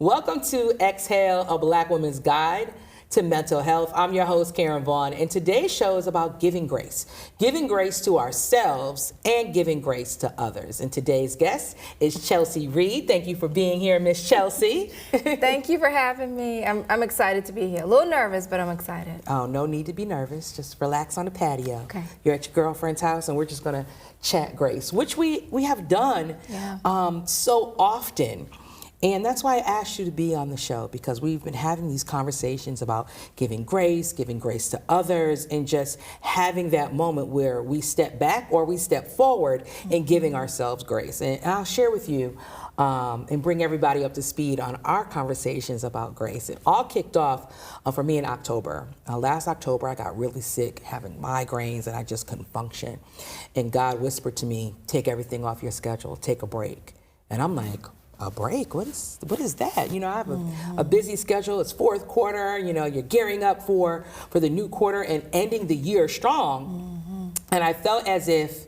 Welcome to Exhale, a Black Woman's Guide to Mental Health. I'm your host, Karen Vaughn, and today's show is about giving grace to ourselves and giving grace to others. And today's guest is Chelsea Reed. Thank you for being here, Miss Chelsea. Thank you for having me. I'm excited to be here. A little nervous, but I'm excited. Oh, no need to be nervous. Just relax on the patio. Okay. You're at your girlfriend's house, and we're just going to chat grace, which we have done so often. And that's why I asked you to be on the show, because we've been having these conversations about giving grace to others, and just having that moment where we step back or we step forward in giving ourselves grace. And I'll share with you and bring everybody up to speed on our conversations about grace. It all kicked off for me in October. Last October, I got really sick, having migraines, and I just couldn't function. And God whispered to me, take everything off your schedule, take a break. And I'm like, a break? What is that? You know, I have a busy schedule. It's fourth quarter. You know, you're gearing up for the new quarter and ending the year strong. And I felt as if,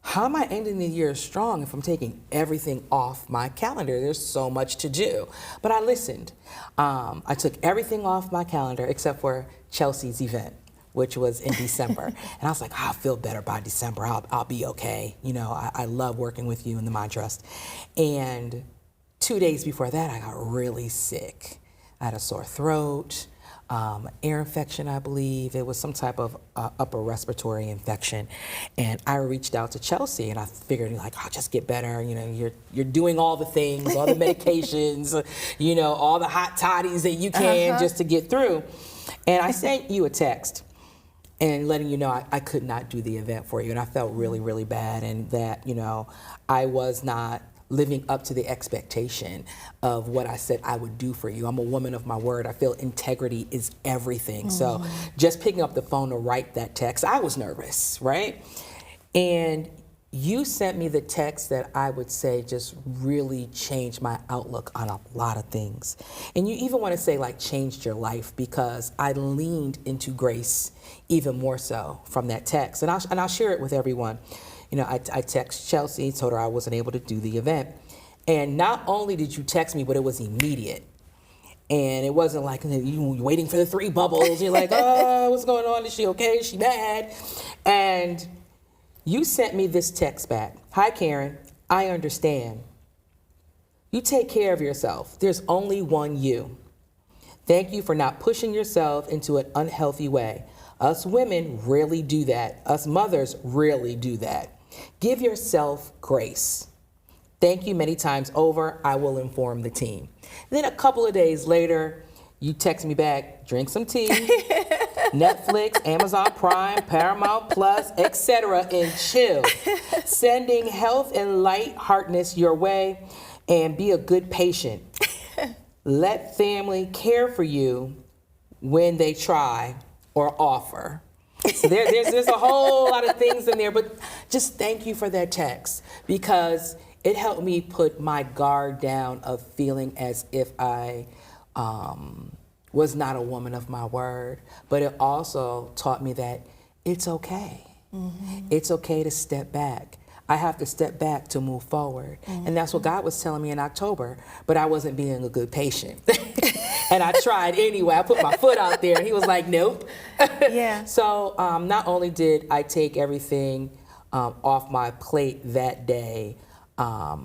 how am I ending the year strong if I'm taking everything off my calendar? There's so much to do. But I listened. I took everything off my calendar except for Chelsea's event, which was in December. And I was like, I'll feel better by December. I'll be okay. You know, I love working with you in the Mind Trust. And 2 days before that, I got really sick. I had a sore throat, ear infection, I believe. It was some type of upper respiratory infection. And I reached out to Chelsea, and I figured, like, I'll just get better. You know, you're doing all the things, all the medications, you know, all the hot toddies that you can just to get through. And I sent you a text and letting you know I could not do the event for you. And I felt really, really bad, and that, you know, I was not living up to the expectation of what I said I would do for you. I'm a woman of my word. I feel integrity is everything. So just picking up the phone to write that text, I was nervous, right? And you sent me the text that I would say just really changed my outlook on a lot of things. And you even want to say, like, changed your life, because I leaned into grace even more so from that text. And I'll share it with everyone. You know, I text Chelsea, told her I wasn't able to do the event. And not only did you text me, but it was immediate. And it wasn't like you were waiting for the three bubbles. You're like, oh, what's going on? Is she okay? Is she mad? And you sent me this text back. Hi, Karen. I understand. You take care of yourself. There's only one you. Thank you for not pushing yourself into an unhealthy way. Us women rarely do that. Us mothers rarely do that. Give yourself grace. Thank you many times over. I will inform the team. Then a couple of days later, you text me back, drink some tea, Netflix, Amazon Prime, Paramount Plus, etc., and chill. Sending health and lightheartedness your way, and be a good patient. Let family care for you when they try or offer. So there's a whole lot of things in there, but just thank you for that text, because it helped me put my guard down of feeling as if I was not a woman of my word. But it also taught me that it's okay. It's okay to step back. I have to step back to move forward. And that's what God was telling me in October, but I wasn't being a good patient. And I tried anyway. I put my foot out there, and he was like, nope. Yeah. So not only did I take everything off my plate that day for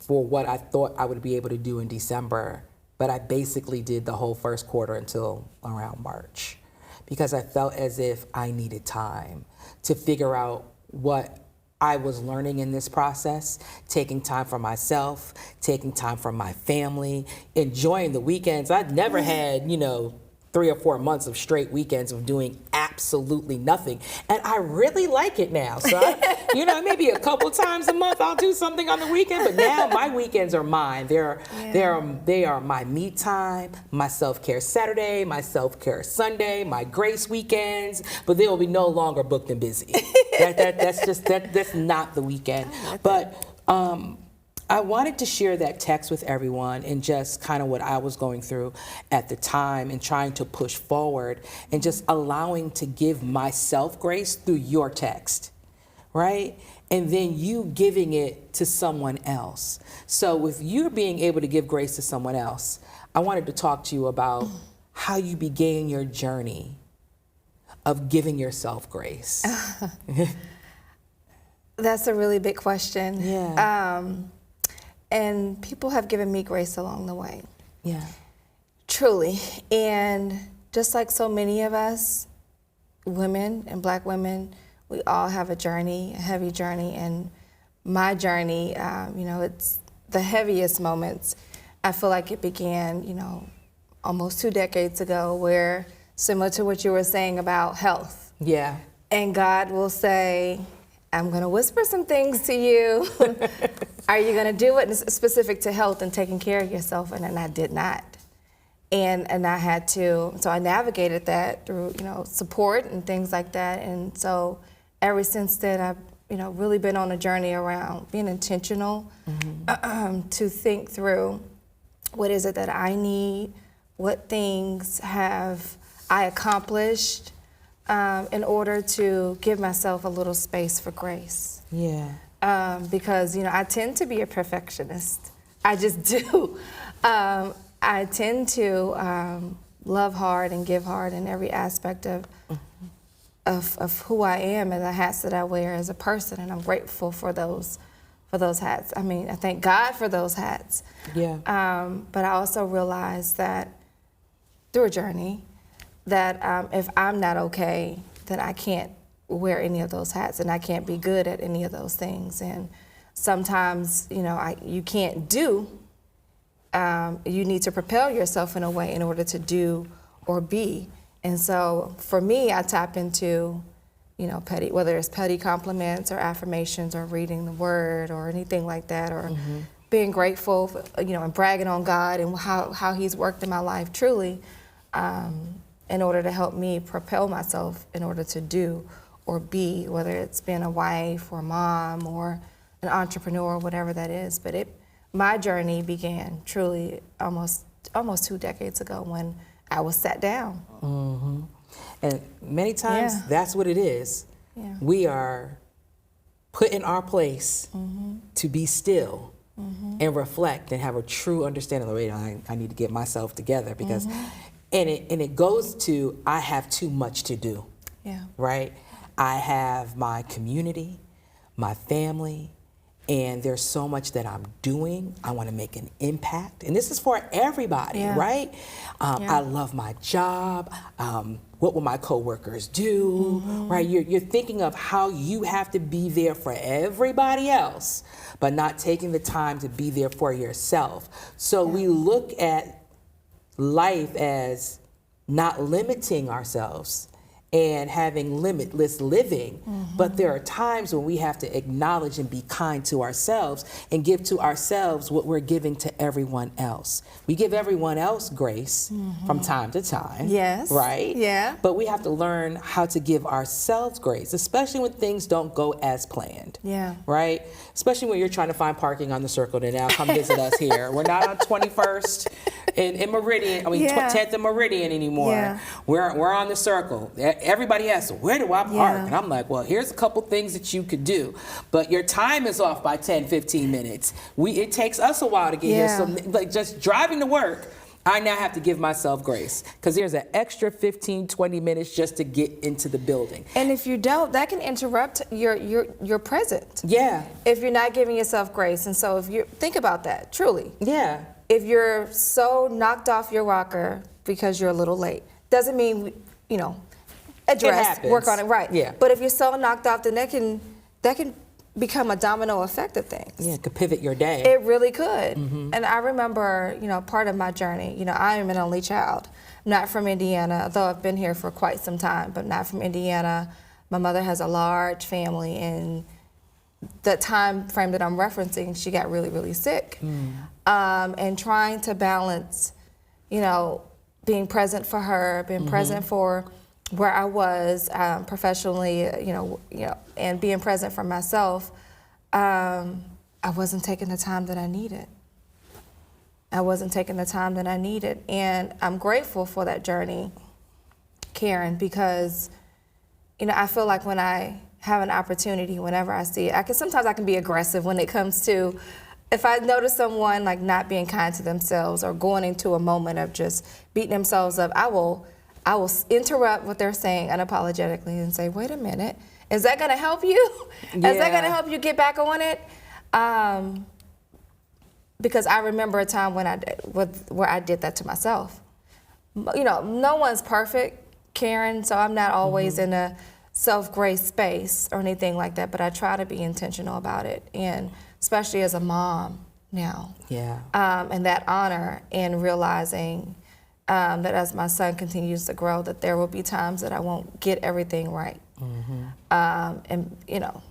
what I thought I would be able to do in December, but I basically did the whole first quarter until around March, because I felt as if I needed time to figure out what I was learning in this process, taking time for myself, taking time for my family, enjoying the weekends. I'd never had, 3 or 4 months of straight weekends of doing absolutely nothing. And I really like it now. So, maybe a couple times a month I'll do something on the weekend, but now my weekends are mine. They are my me time, my self-care Saturday, my self-care Sunday, my grace weekends, but they will be no longer booked and busy. That's not the weekend. But I wanted to share that text with everyone, and just kind of what I was going through at the time, and trying to push forward, and just allowing to give myself grace through your text, right? And then you giving it to someone else. So with you being able to give grace to someone else, I wanted to talk to you about how you began your journey of giving yourself grace. That's a really big question. Yeah. And people have given me grace along the way. Yeah. Truly. And just like so many of us, women and Black women, we all have a journey, a heavy journey. And my journey, it's the heaviest moments. I feel like it began, almost 2 decades ago, where similar to what you were saying about health. Yeah. And God will say, I'm going to whisper some things to you. Are you going to do it? And it's specific to health and taking care of yourself. And I did not. And I had to, so I navigated that through, support and things like that. And so ever since then, I've, really been on a journey around being intentional, to think through what is it that I need, what things have I accomplished, in order to give myself a little space for grace. Yeah. Because, I tend to be a perfectionist. I just do. I tend to love hard and give hard in every aspect of who I am and the hats that I wear as a person, and I'm grateful for those hats. I mean, I thank God for those hats. Yeah. But I also realize that through a journey, that if I'm not okay, then I can't wear any of those hats, and I can't be good at any of those things. And sometimes, you can't do. You need to propel yourself in a way in order to do or be. And so for me, I tap into, whether it's petty compliments or affirmations or reading the word or anything like that, or being grateful, and bragging on God and how He's worked in my life truly, in order to help me propel myself in order to do or be, whether it's being a wife or a mom or an entrepreneur or whatever that is. But my journey began truly almost 2 decades ago when I was sat down. Mm-hmm. And many times that's what it is. Yeah. We are put in our place to be still and reflect and have a true understanding of, wait, I need to get myself together because, and it goes to, I have too much to do. Yeah. Right? I have my community, my family, and there's so much that I'm doing. I want to make an impact. And this is for everybody, right? I love my job. What will my coworkers do, right? You're thinking of how you have to be there for everybody else, but not taking the time to be there for yourself. So we look at life as not limiting ourselves and having limitless living. But there are times when we have to acknowledge and be kind to ourselves and give to ourselves what we're giving to everyone else. We give everyone else grace from time to time. Yes. Right? Yeah. But we have to learn how to give ourselves grace, especially when things don't go as planned. Yeah. Right? Especially when you're trying to find parking on the Circle to now come visit us here. We're not on 21st in Meridian, 10th and Meridian anymore. Yeah. We're on the Circle. Everybody asks, where do I park? And I'm like, well, here's a couple things that you could do. But your time is off by 10, 15 minutes. It takes us a while to get here. So like just driving to work, I now have to give myself grace because there's an extra 15, 20 minutes just to get into the building. And if you don't, that can interrupt your present. Yeah. If you're not giving yourself grace. And so if you think about that, truly. Yeah. If you're so knocked off your rocker because you're a little late, doesn't mean, address, work on it, right? Yeah. But if you're so knocked off, then that can become a domino effect of things. Yeah, it could pivot your day. It really could. And I remember, part of my journey, I am an only child, not from Indiana, though I've been here for quite some time, but not from Indiana. My mother has a large family, and the time frame that I'm referencing, she got really, really sick. And trying to balance, being present for her, being present for where I was professionally, and being present for myself, I wasn't taking the time that I needed. And I'm grateful for that journey, Karen, because, I feel like when I have an opportunity whenever I see it. Sometimes I can be aggressive when it comes to, if I notice someone like not being kind to themselves or going into a moment of just beating themselves up, I will interrupt what they're saying unapologetically and say, wait a minute, is that gonna help you? Yeah. Is that gonna help you get back on it? Because I remember a time when where I did that to myself. You know, no one's perfect, Karen, so I'm not always in a self-grace space or anything like that, but I try to be intentional about it, and especially as a mom now. Yeah. And that honor in realizing that as my son continues to grow, that there will be times that I won't get everything right. And, you know,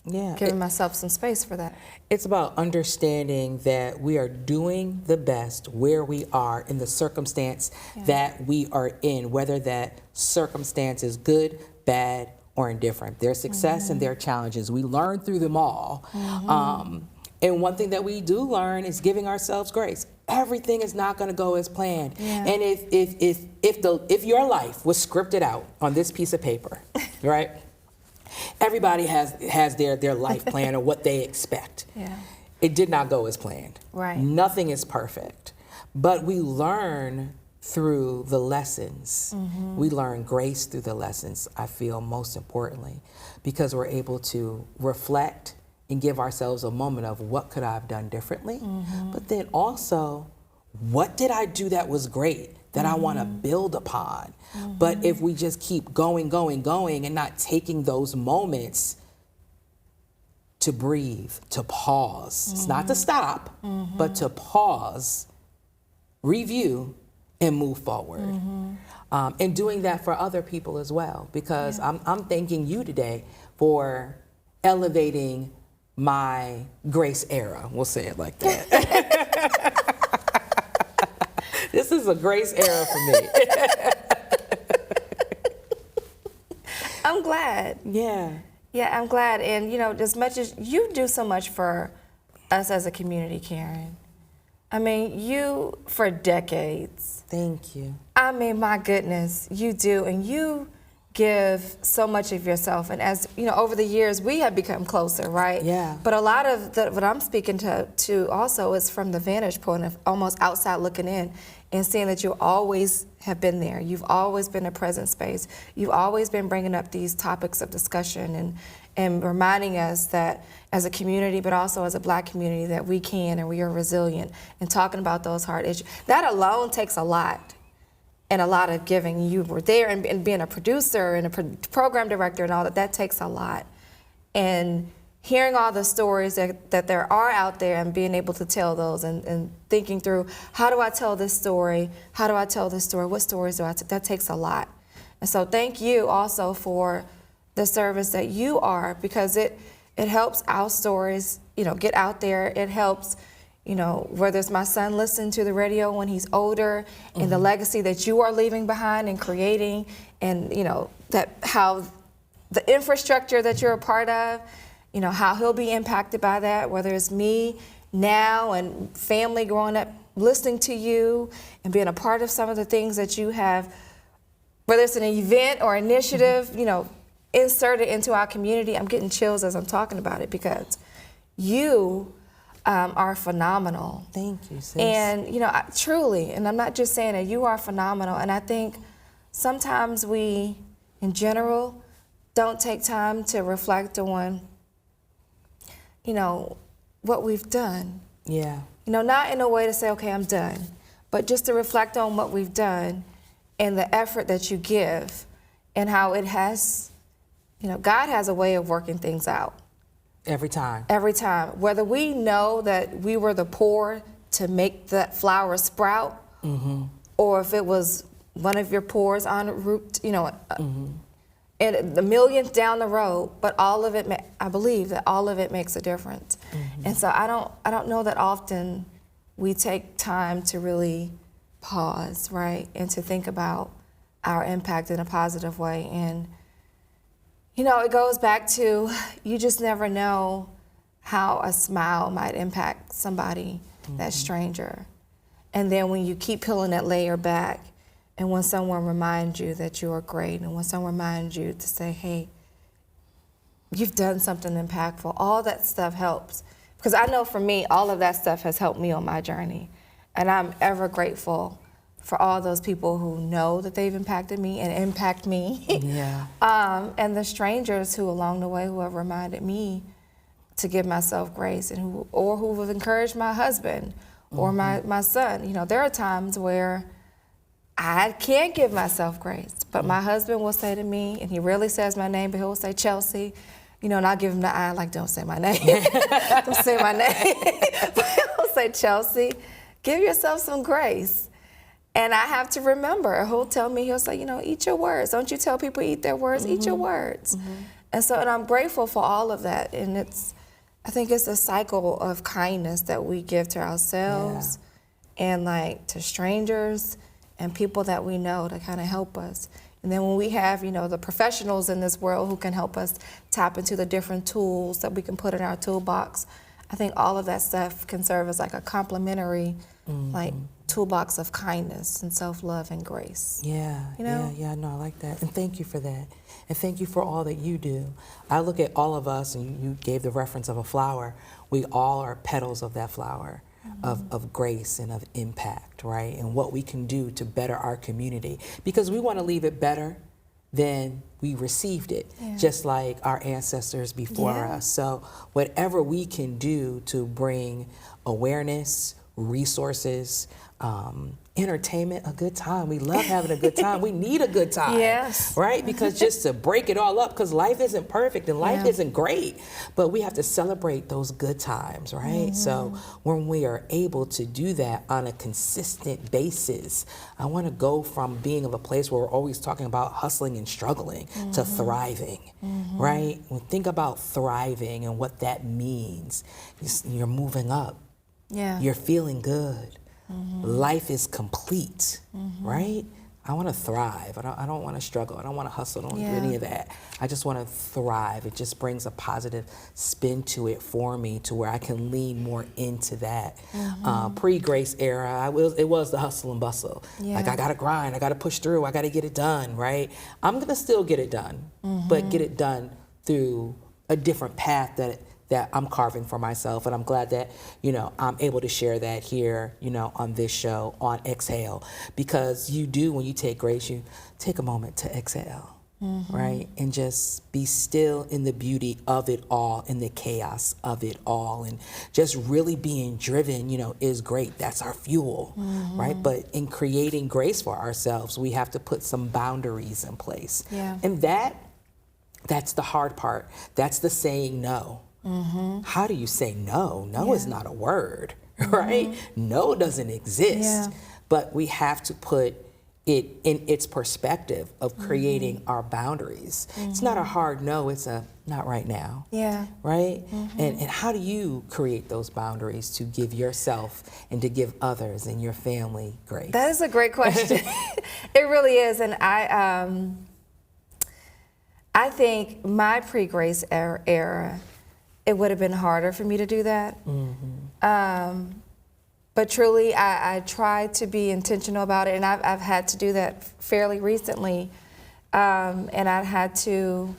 giving myself some space for that. It's about understanding that we are doing the best where we are in the circumstance that we are in, whether that circumstance is good, bad, or indifferent. There's success and there are challenges. We learn through them all. And one thing that we do learn is giving ourselves grace. Everything is not going to go as planned. And if your life was scripted out on this piece of paper, right? Everybody has their life plan or what they expect. It did not go as planned. Nothing is perfect. But we learn through the lessons. We learn grace through the lessons, I feel, most importantly, because we're able to reflect and give ourselves a moment of what could I have done differently, but then also, what did I do that was great that I want to build upon? But if we just keep going and not taking those moments to breathe, to pause, it's not to stop, but to pause, review, and move forward. And doing that for other people as well, because I'm thanking you today for elevating my grace era. We'll say it like that. This is a grace era for me. I'm glad. Yeah, I'm glad. And, you know, as much as you do so much for us as a community, Karen. I mean, you, for decades. Thank you. I mean, my goodness, you do. And you give so much of yourself. And as, you know, over the years, we have become closer, right? Yeah. But a lot of what I'm speaking to also is from the vantage point of almost outside looking in and seeing that you always have been there. You've always been a present space. You've always been bringing up these topics of discussion and reminding us that as a community, but also as a Black community, that we can and we are resilient, and talking about those hard issues. That alone takes a lot, and a lot of giving. You were there, and being a producer and a program director and all that takes a lot. And hearing all the stories that there are out there and being able to tell those and thinking through, how do I tell this story? How do I tell this story? What stories do I tell? That takes a lot. And so thank you also for the service that you are, because it helps our stories, you know, get out there. It helps, you know, whether it's my son listening to the radio when he's older, and the legacy that you are leaving behind and creating, and, you know, that how the infrastructure that you're a part of, you know, how he'll be impacted by that, whether it's me now and family growing up listening to you and being a part of some of the things that you have, whether it's an event or initiative, you know, inserted into our community. I'm getting chills as I'm talking about it, because you are phenomenal. Thank you, sis. And, you know, truly, and I'm not just saying that, you are phenomenal. And I think sometimes we, in general, don't take time to reflect on, you know, what we've done. Yeah. You know, not in a way to say, okay, I'm done, but just to reflect on what we've done and the effort that you give and how it has, you know, God has a way of working things out. Every time. Every time. Whether we know that we were the pour to make that flower sprout, or if it was one of your pores en route, you know, and the millionth down the road, but all of it, I believe that all of it makes a difference. And so I don't know that often we take time to really pause, right, and to think about our impact in a positive way. And, you know, it goes back to, you just never know how a smile might impact somebody, that stranger. And then when you keep peeling that layer back, and when someone reminds you that you are great, and when someone reminds you to say, hey, you've done something impactful. All that stuff helps. Because I know for me, all of that stuff has helped me on my journey. And I'm ever grateful for all those people who know that they've impacted me and impact me. Yeah. And the strangers who along the way who have reminded me to give myself grace, and who have encouraged my husband or my son. You know, there are times where I can't give myself grace, but my husband will say to me, and he rarely says my name, but he'll say, Chelsea, you know, and I'll give him the eye like, don't say my name. Don't say my name. But he'll say, Chelsea, give yourself some grace. And I have to remember, he'll say, you know, eat your words. Don't you tell people eat their words, eat your words. And I'm grateful for all of that. And I think it's a cycle of kindness that we give to ourselves and like to strangers and people that we know to kind of help us. And then when we have, you know, the professionals in this world who can help us tap into the different tools that we can put in our toolbox, I think all of that stuff can serve as like a complementary, like toolbox of kindness and self-love and grace. Yeah, you know? yeah, no, I like that. And thank you for that. And thank you for all that you do. I look at all of us, and you gave the reference of a flower. We all are petals of that flower, of grace and of impact, right? And what we can do to better our community. Because we want to leave it better than we received it, just like our ancestors before us. So whatever we can do to bring awareness, resources, entertainment, a good time. We love having a good time. We need a good time, right? Because just to break it all up, because life isn't perfect and life isn't great, but we have to celebrate those good times, right? So when we are able to do that on a consistent basis, I want to go from being of a place where we're always talking about hustling and struggling to thriving, right? When think about thriving and what that means, you're moving up. You're feeling good. Life is complete, right? I want to thrive. I don't want to struggle. I don't want to hustle. I don't want to do any of that. I just want to thrive. It just brings a positive spin to it for me, to where I can lean more into that. Pre-Grace era, it was the hustle and bustle. Like, I got to grind. I got to push through. I got to get it done, right? I'm going to still get it done, but get it done through a different path that I'm carving for myself. And I'm glad that, you know, I'm able to share that here, you know, on this show, on Exhale. Because you do, when you take grace, you take a moment to exhale, right? And just be still in the beauty of it all, in the chaos of it all. And just really being driven, you know, is great. That's our fuel, right? But in creating grace for ourselves, we have to put some boundaries in place. And that's the hard part. That's the saying no. How do you say no? No is not a word, right? No doesn't exist. But we have to put it in its perspective of creating our boundaries. It's not a hard no, it's a not right now. Right? And how do you create those boundaries to give yourself and to give others and your family grace? That is a great question. It really is. And I think my pre-Grace era, it would have been harder for me to do that. But truly, I try to be intentional about it, and I've had to do that fairly recently. And I had to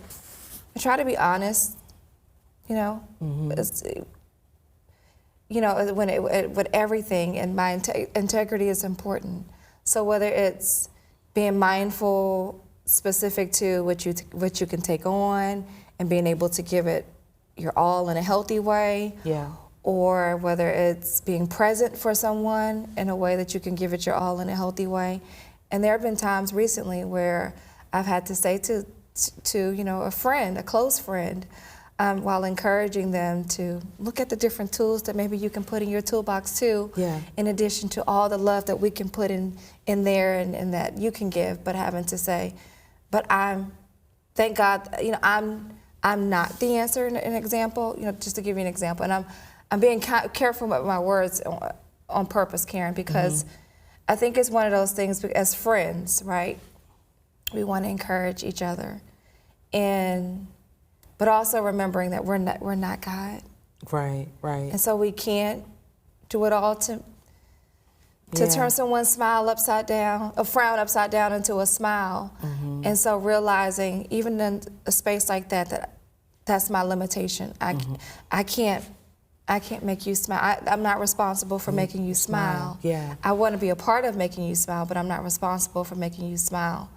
try to be honest, you know, with everything, and my integrity is important. So whether it's being mindful, specific to what you can take on, and being able to give it your all in a healthy way, or whether it's being present for someone in a way that you can give it your all in a healthy way. And there have been times recently where I've had to say to you know, a friend, a close friend, while encouraging them to look at the different tools that maybe you can put in your toolbox too, in addition to all the love that we can put in there and that you can give, but having to say, but thank God, you know, I'm not the answer. An example, you know, just to give you an example, and I'm being careful with my words on purpose, Karen, because I think it's one of those things. As friends, right? We want to encourage each other, but also remembering that we're not God. Right. And so we can't do it all to turn someone's smile upside down, a frown upside down into a smile. And so realizing, even in a space like that that's my limitation. I can't make you smile. I'm not responsible for making you smile. Yeah. I want to be a part of making you smile, but I'm not responsible for making you smile.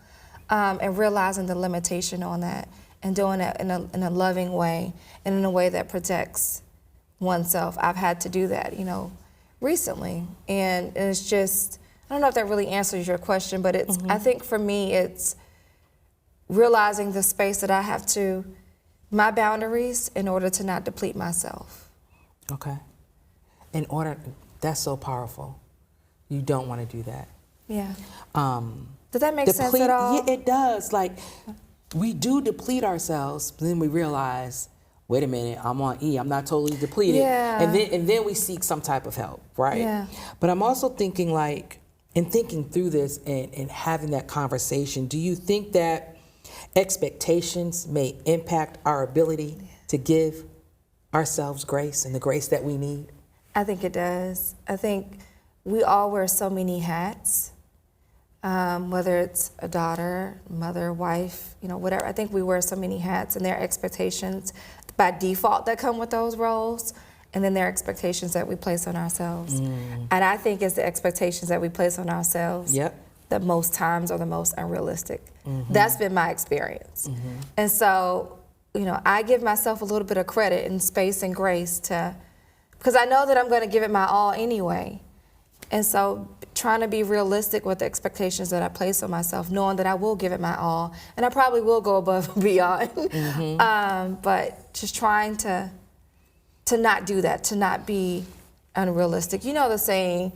And realizing the limitation on that and doing it in a loving way and in a way that protects oneself. I've had to do that, recently. And it's just, I don't know if that really answers your question, but it's, I think for me, it's realizing the space that I have to, my boundaries in order to not deplete myself. Okay. That's so powerful. You don't want to do that. Yeah. Does that make sense at all? Yeah, it does. Like, we do deplete ourselves, but then we realize, wait a minute, I'm on E. I'm not totally depleted. Yeah. And then we seek some type of help, right? Yeah. But I'm also thinking, like, in thinking through this and having that conversation, do you think that expectations may impact our ability to give ourselves grace and the grace that we need? I think it does. I think we all wear so many hats, whether it's a daughter, mother, wife, whatever. I think we wear so many hats, and there are expectations by default that come with those roles, and then there are expectations that we place on ourselves. And I think it's the expectations that we place on ourselves that most times are the most unrealistic. That's been my experience. And so, I give myself a little bit of credit and space and grace because I know that I'm going to give it my all anyway. And so trying to be realistic with the expectations that I place on myself, knowing that I will give it my all, and I probably will go above and beyond. But just trying to not do that, to not be unrealistic. You know the saying,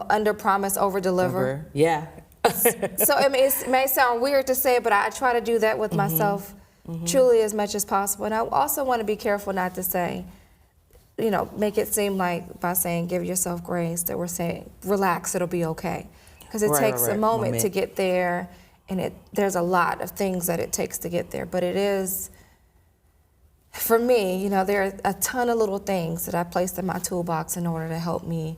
under promise, over deliver. Yeah. So it may sound weird to say, but I try to do that with myself truly as much as possible. And I also want to be careful not to say, make it seem like by saying give yourself grace that we're saying relax, it'll be okay. Because it takes a moment to get there, and there's a lot of things that it takes to get there. But it is, for me, there are a ton of little things that I placed in my toolbox in order to help me,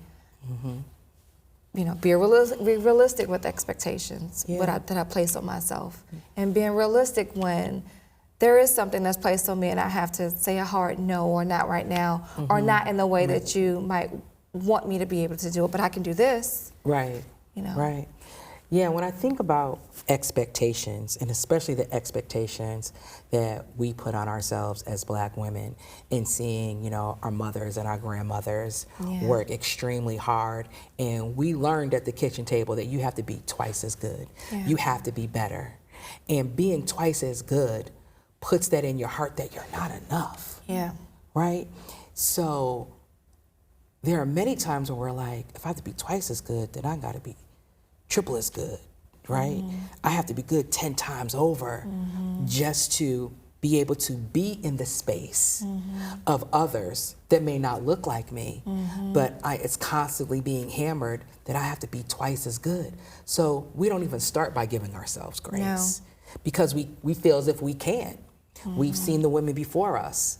be realistic with expectations that I place on myself. And being realistic when there is something that's placed on me and I have to say a hard no, or not right now, or not in the way that you might want me to be able to do it, but I can do this. Right. Right. Yeah, when I think about expectations, and especially the expectations that we put on ourselves as Black women, in seeing, our mothers and our grandmothers work extremely hard, and we learned at the kitchen table that you have to be twice as good. You have to be better. And being twice as good puts that in your heart that you're not enough. Yeah. Right? So there are many times when we're like, if I have to be twice as good, then I gotta be triple as good, right? I have to be good 10 times over just to be able to be in the space of others that may not look like me, but it's constantly being hammered that I have to be twice as good. So we don't even start by giving ourselves grace because we feel as if we can't. We've seen the women before us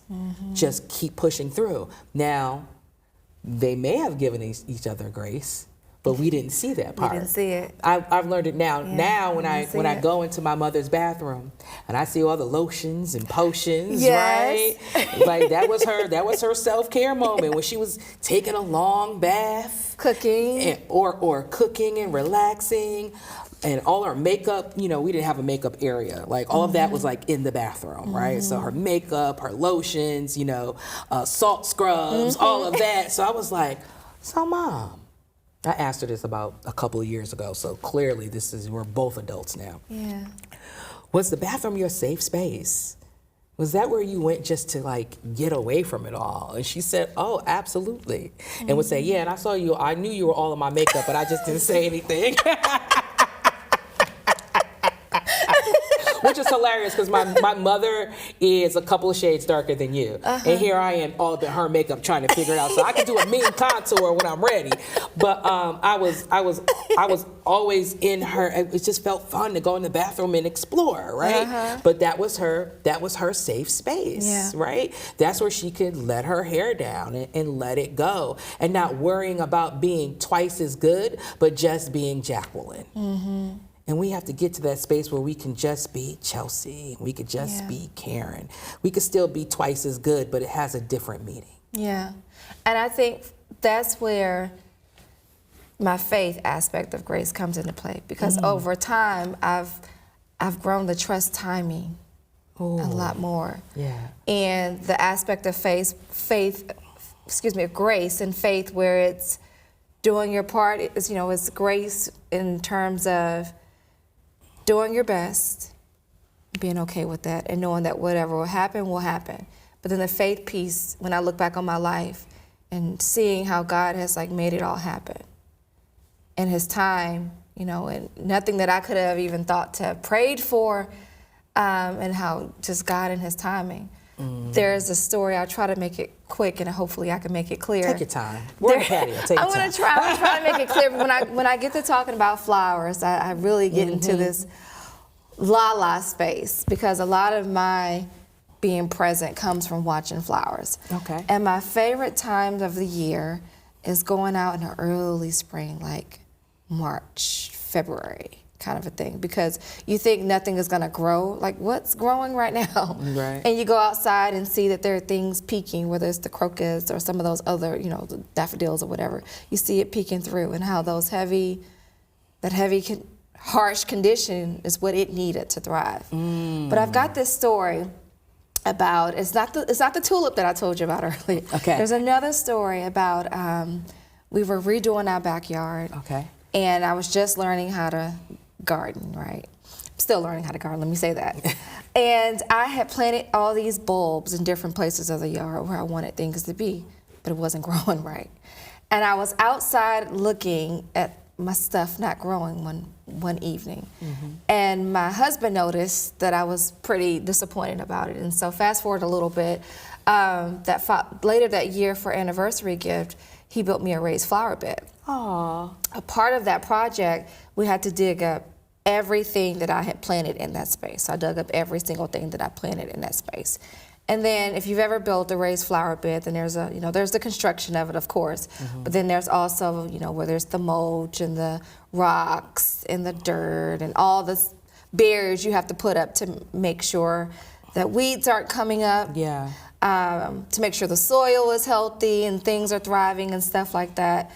just keep pushing through. Now, they may have given each other grace, but we didn't see that part. We didn't see it. I've learned it now. Now when I go into my mother's bathroom and I see all the lotions and potions, right? Like that was her self-care moment when she was taking a long bath, cooking, or cooking and relaxing. And all her makeup, we didn't have a makeup area. Like all of that was like in the bathroom, right? So her makeup, her lotions, salt scrubs, all of that. So I was like, so Mom, I asked her this about a couple of years ago. So clearly we're both adults now. Yeah. Was the bathroom your safe space? Was that where you went just to like get away from it all? And she said, oh, absolutely. And would say, yeah, and I knew you were all in my makeup, but I just didn't say anything. Which is hilarious because my mother is a couple of shades darker than you. And here I am all in her makeup trying to figure it out. So I can do a mean contour when I'm ready. But I was always in her. It just felt fun to go in the bathroom and explore, right? But that was her safe space, right? That's where she could let her hair down and let it go. And not worrying about being twice as good, but just being Jacqueline. And we have to get to that space where we can just be Chelsea. We could just be Karen. We could still be twice as good, but it has a different meaning. Yeah. And I think that's where my faith aspect of grace comes into play, because over time I've grown to trust timing a lot more. Yeah. And the aspect of grace and faith, where it's doing your part, is, it's grace in terms of doing your best, being okay with that, and knowing that whatever will happen will happen. But then the faith piece, when I look back on my life and seeing how God has made it all happen in His time, and nothing that I could have even thought to have prayed for, and how just God and His timing. There's a story. I'll try to make it quick, and hopefully I can make it clear. Take your time. We're on the patio. Take your time. I'm gonna try to make it clear. But when I get to talking about flowers, I really get into this la space, because a lot of my being present comes from watching flowers. Okay. And my favorite times of the year is going out in the early spring, like March, February, kind of a thing, because you think nothing is gonna grow. Like, what's growing right now? Right. And you go outside and see that there are things peeking, whether it's the crocus or some of those other, the daffodils or whatever. You see it peeking through, and how that heavy, harsh condition is what it needed to thrive. But I've got this story about, it's not the tulip that I told you about earlier. Okay. There's another story about, we were redoing our backyard. Okay. And I was just learning how to garden, right? Still learning how to garden, let me say that. And I had planted all these bulbs in different places of the yard where I wanted things to be, but it wasn't growing right. And I was outside looking at my stuff not growing one evening. And my husband noticed that I was pretty disappointed about it. And so fast forward a little bit, later that year for anniversary gift, he built me a raised flower bed. Aww. A part of that project, we had to dig up everything that I had planted in that space. So I dug up every single thing that I planted in that space. And then if you've ever built a raised flower bed, then there's there's the construction of it, of course. But then there's also, where there's the mulch and the rocks and the dirt and all the barriers you have to put up to make sure that weeds aren't coming up. Yeah. To make sure the soil is healthy and things are thriving and stuff like that.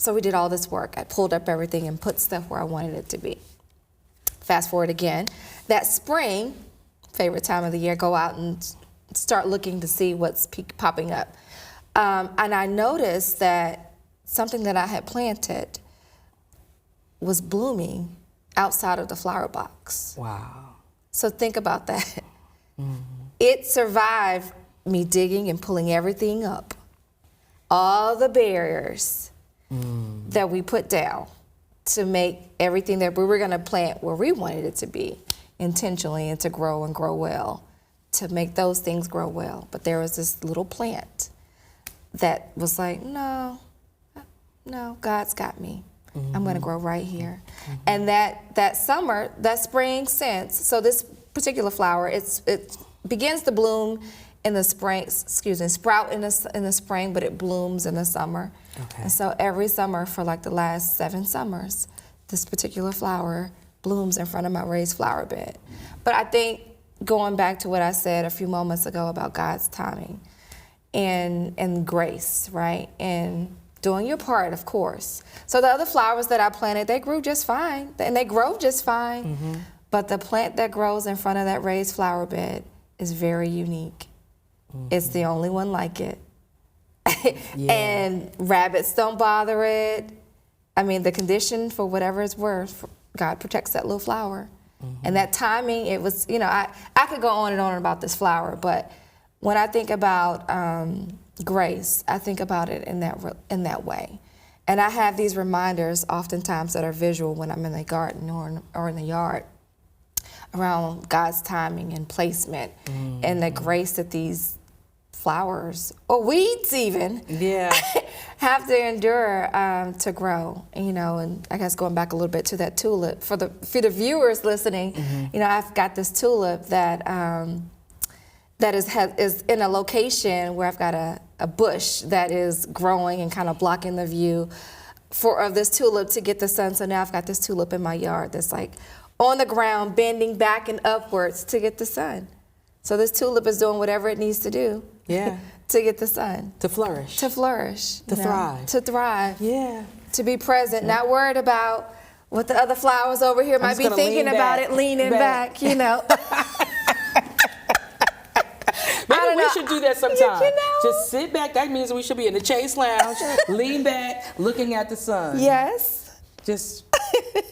So we did all this work. I pulled up everything and put stuff where I wanted it to be. Fast forward again. That spring, favorite time of the year, go out and start looking to see what's popping up. And I noticed that something that I had planted was blooming outside of the flower box. Wow. So think about that. It survived me digging and pulling everything up. All the barriers that we put down to make everything that we were gonna plant where we wanted it to be intentionally, and to grow and grow well, to make those things grow well. But there was this little plant that was like, no, God's got me. I'm gonna grow right here. And that spring sense, so this particular flower, it begins to bloom in the spring, sprout in the spring, but it blooms in the summer. Okay. And so every summer for like the last 7 summers, this particular flower blooms in front of my raised flower bed. But I think, going back to what I said a few moments ago about God's timing and grace, right? And doing your part, of course. So the other flowers that I planted, they grew just fine, and they grow just fine. But the plant that grows in front of that raised flower bed is very unique. It's the only one like it. And rabbits don't bother it. I mean, the condition, for whatever it's worth, God protects that little flower. And that timing, it was, I could go on and on about this flower, but when I think about grace, I think about it in that way. And I have these reminders oftentimes that are visual when I'm in the garden or in the yard around God's timing and placement and the grace that these flowers, or weeds even, have to endure to grow. And I guess going back a little bit to that tulip, for the viewers listening, I've got this tulip that is in a location where I've got a bush that is growing and kind of blocking the view of this tulip to get the sun. So now I've got this tulip in my yard that's like on the ground, bending back and upwards to get the sun. So this tulip is doing whatever it needs to do. Yeah. To get the sun. To flourish. To flourish. To thrive. To thrive. Yeah. To be present, not worried about what the other flowers over here might be thinking about it, leaning back, you know. Maybe we should do that sometime. You know? Just sit back. That means we should be in the Chase Lounge, lean back, looking at the sun. Yes. Just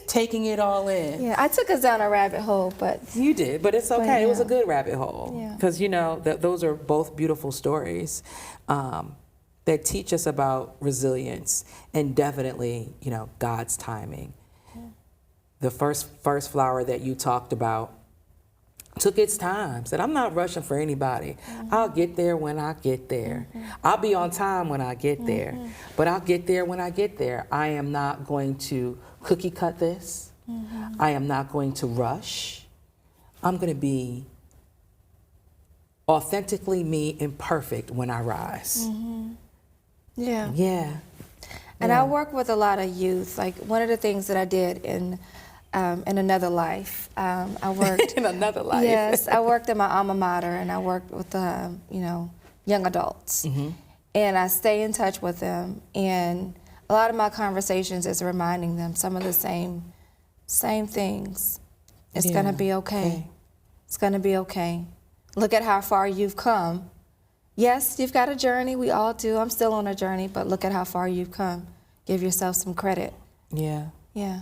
taking it all in. Yeah, I took us down a rabbit hole, but... You did, but it's okay. It was a good rabbit hole. Yeah. Because, you know, those are both beautiful stories that teach us about resilience and definitely, you know, God's timing. Yeah. The first flower that you talked about took its time. Said, I'm not rushing for anybody. I'll get there when I get there. I'll be on time when I get there. But I'll get there when I get there. I am not going to cookie cut this. I am not going to rush. I'm going to be authentically me and perfect when I rise. Yeah. Yeah. And I work with a lot of youth. Like one of the things that I did in another life, I worked in another life. Yes, I worked at my alma mater, and I worked with you know, young adults, and I stay in touch with them. And a lot of my conversations is reminding them some of the same things. It's gonna be okay. It's gonna be okay. Look at how far you've come. Yes, you've got a journey. We all do. I'm still on a journey, but look at how far you've come. Give yourself some credit. Yeah. Yeah.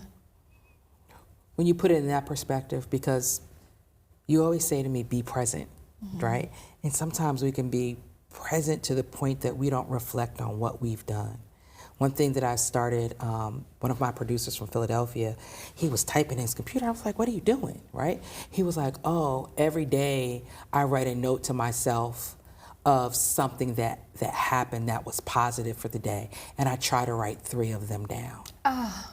When you put it in that perspective, because you always say to me, be present, right? And sometimes we can be present to the point that we don't reflect on what we've done. One thing that I started, one of my producers from Philadelphia, he was typing in his computer. I was like, what are you doing, right? He was like, oh, every day I write a note to myself of something that happened that was positive for the day. And I try to write 3 of them down,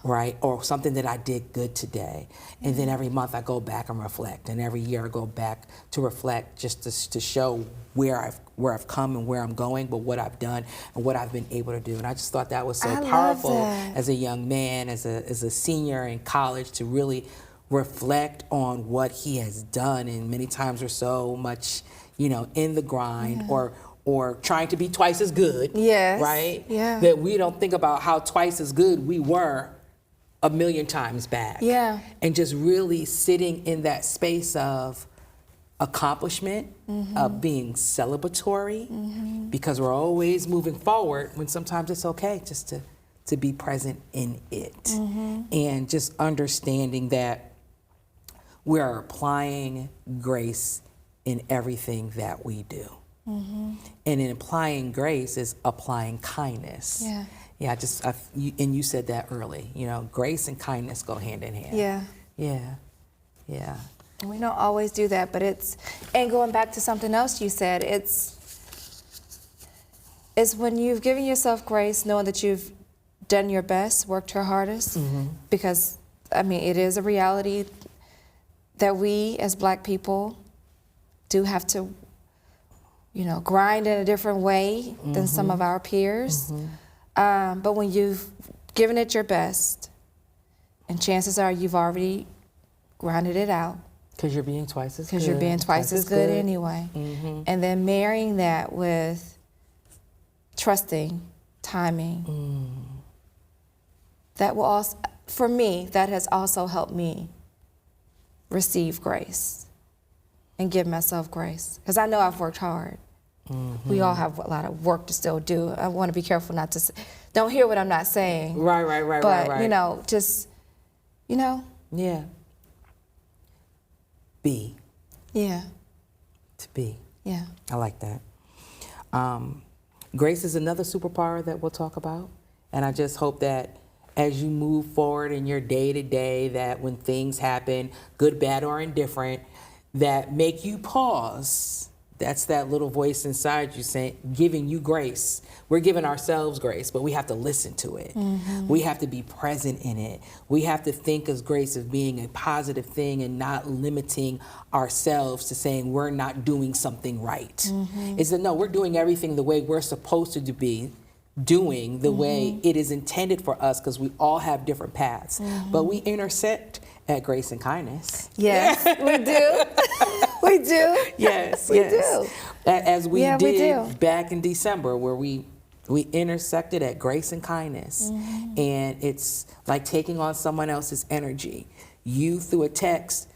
right? Or something that I did good today. And then every month I go back and reflect. And every year I go back to reflect just to show where I've come and where I'm going, but what I've done and what I've been able to do. And I just thought that was so powerful as a young man, as a senior in college, to really reflect on what he has done. And many times we're so much, you know, in the grind or trying to be twice as good, right? Yeah. That we don't think about how twice as good we were a million times back. Yeah. And just really sitting in that space of accomplishment, of being celebratory, because we're always moving forward when sometimes it's okay just to be present in it. And just understanding that we are applying grace in everything that we do. And in applying grace is applying kindness. Yeah. Yeah, and you said that early, you know, grace and kindness go hand in hand. Yeah. Yeah, yeah. We don't always do that, but and going back to something else you said, it's when you've given yourself grace, knowing that you've done your best, worked your hardest, because, I mean, it is a reality that we as Black people do have to, you know, grind in a different way than some of our peers. But when you've given it your best, and chances are you've already grinded it out. Because you're being twice as good. Because you're being twice as good anyway. And then marrying that with trusting, timing. That will also, for me, that has also helped me receive grace and give myself grace. Because I know I've worked hard. We all have a lot of work to still do. I want to be careful not to don't hear what I'm not saying. Right. But, you know, just, you know. Yeah. Be. Yeah. To be. Yeah. I like that. Grace is another superpower that we'll talk about. And I just hope that as you move forward in your day-to-day, that when things happen, good, bad, or indifferent, that make you pause. That's that little voice inside you saying, giving you grace. We're giving ourselves grace, but we have to listen to it. We have to be present in it. We have to think of grace as being a positive thing and not limiting ourselves to saying we're not doing something right. It's that, no, we're doing everything the way we're supposed to be doing the way it is intended for us, because we all have different paths. But we intersect at Grace and Kindness. Yes, we do. We do. Yes, we yes. do. As we Yeah, we did do. back in December, where we intersected at Grace and Kindness. And it's like taking on someone else's energy. You, through a text,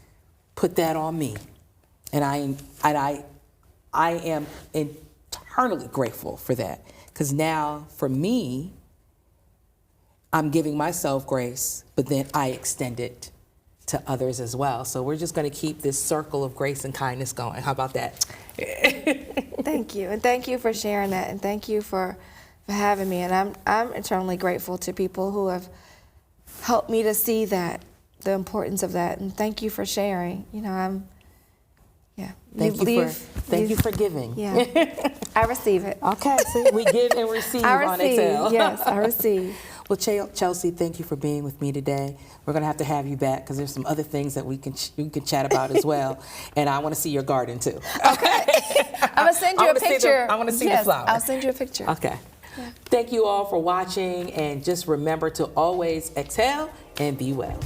put that on me. And I am eternally grateful for that. Because now, for me, I'm giving myself grace, but then I extend it to others as well. So we're just going to keep this circle of grace and kindness going. How about that? Thank you, and thank you for sharing that, and thank you for having me. And I'm eternally grateful to people who have helped me to see that, the importance of that. And thank you for sharing. You know, Thank you for giving. Yeah, I receive it. Okay, see, we give and receive I on receive. Excel. Yes, I receive. Well, Chelsea, thank you for being with me today. We're going to have you back because there's some other things that we can chat about as well. And I want to see your garden too. Okay. I'm going to send you a picture. I want to see the flowers. I'll send you a picture. Okay. Yeah. Thank you all for watching, and just remember to always exhale and be well.